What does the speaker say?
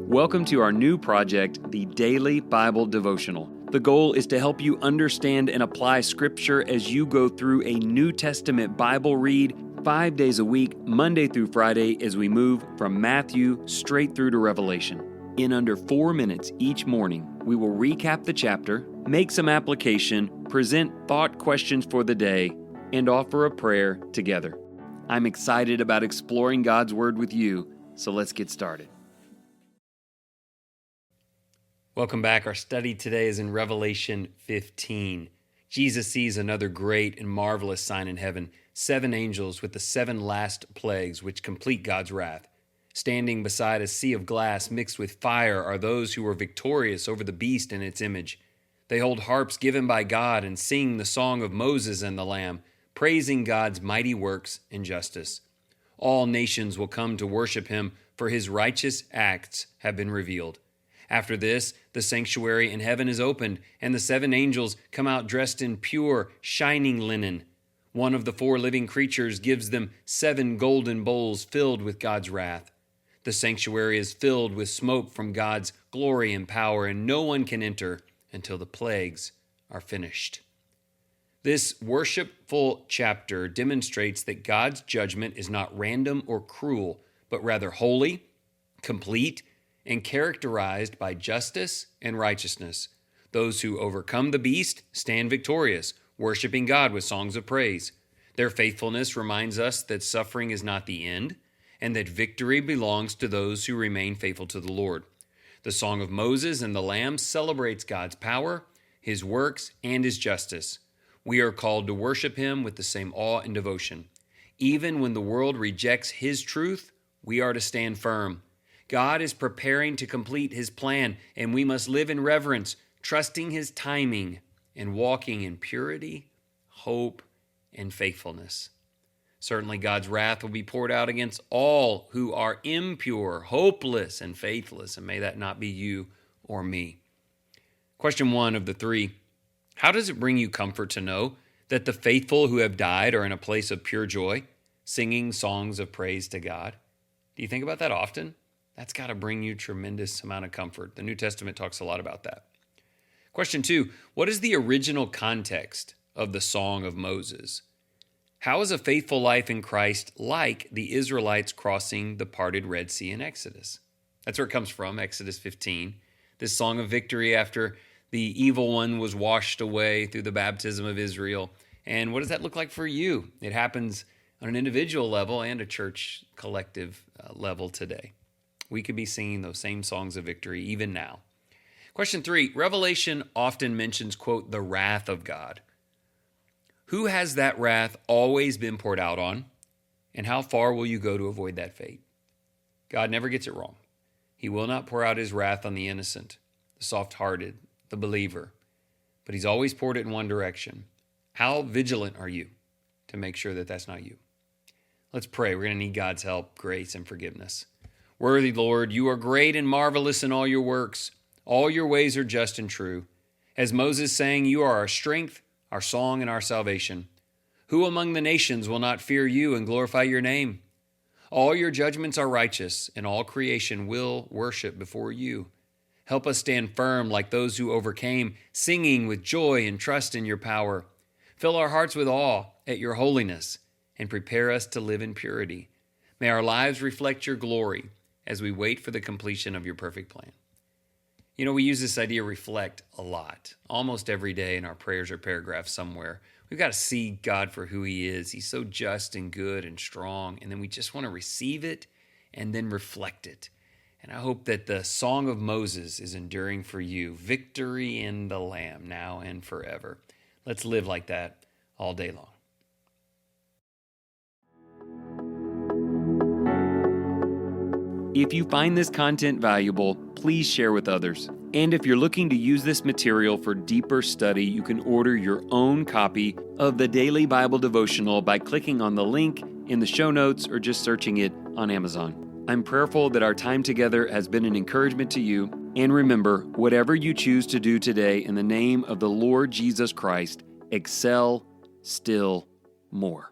Welcome to our new project, the Daily Bible Devotional. The goal is to help you understand and apply Scripture as you go through a New Testament Bible read 5 days a week, Monday through Friday, as we move from Matthew straight through to Revelation. In under 4 minutes each morning, we will recap the chapter, make some application, present thought questions for the day, and offer a prayer together. I'm excited about exploring God's Word with you, so let's get started. Welcome back. Our study today is in Revelation 15. Jesus sees another great and marvelous sign in heaven, 7 angels with the 7 last plagues which complete God's wrath. Standing beside a sea of glass mixed with fire are those who were victorious over the beast and its image. They hold harps given by God and sing the song of Moses and the Lamb, praising God's mighty works and justice. All nations will come to worship him, for his righteous acts have been revealed. After this, the sanctuary in heaven is opened, and the 7 angels come out dressed in pure, shining linen. One of the 4 living creatures gives them 7 golden bowls filled with God's wrath. The sanctuary is filled with smoke from God's glory and power, and no one can enter until the plagues are finished. This worshipful chapter demonstrates that God's judgment is not random or cruel, but rather holy, complete, and characterized by justice and righteousness. Those who overcome the beast stand victorious, worshiping God with songs of praise. Their faithfulness reminds us that suffering is not the end, and that victory belongs to those who remain faithful to the Lord. The Song of Moses and the Lamb celebrates God's power, his works, and his justice. We are called to worship him with the same awe and devotion. Even when the world rejects his truth, we are to stand firm. God is preparing to complete his plan, and we must live in reverence, trusting his timing and walking in purity, hope, and faithfulness. Certainly God's wrath will be poured out against all who are impure, hopeless, and faithless, and may that not be you or me. Question 1 of the 3. How does it bring you comfort to know that the faithful who have died are in a place of pure joy, singing songs of praise to God? Do you think about that often? That's got to bring you tremendous amount of comfort. The New Testament talks a lot about that. Question 2, what is the original context of the Song of Moses? How is a faithful life in Christ like the Israelites crossing the parted Red Sea in Exodus? That's where it comes from, Exodus 15. This song of victory after the evil one was washed away through the baptism of Israel. And what does that look like for you? It happens on an individual level and a church collective level today. We could be singing those same songs of victory even now. Question 3, Revelation often mentions, quote, the wrath of God. Who has that wrath always been poured out on? And how far will you go to avoid that fate? God never gets it wrong. He will not pour out his wrath on the innocent, the soft-hearted, the believer. But he's always poured it in one direction. How vigilant are you to make sure that that's not you? Let's pray. We're going to need God's help, grace, and forgiveness. Worthy Lord, you are great and marvelous in all your works. All your ways are just and true. As Moses sang, you are our strength, our song, and our salvation. Who among the nations will not fear you and glorify your name? All your judgments are righteous, and all creation will worship before you. Help us stand firm like those who overcame, singing with joy and trust in your power. Fill our hearts with awe at your holiness, and prepare us to live in purity. May our lives reflect your glory as we wait for the completion of your perfect plan. You know, we use this idea reflect a lot, almost every day in our prayers or paragraphs somewhere. We've got to see God for who he is. He's so just and good and strong, and then we just want to receive it and then reflect it. And I hope that the Song of Moses is enduring for you, victory in the Lamb, now and forever. Let's live like that all day long. If you find this content valuable, please share with others. And if you're looking to use this material for deeper study, you can order your own copy of the Daily Bible Devotional by clicking on the link in the show notes or just searching it on Amazon. I'm prayerful that our time together has been an encouragement to you. And remember, whatever you choose to do today in the name of the Lord Jesus Christ, excel still more.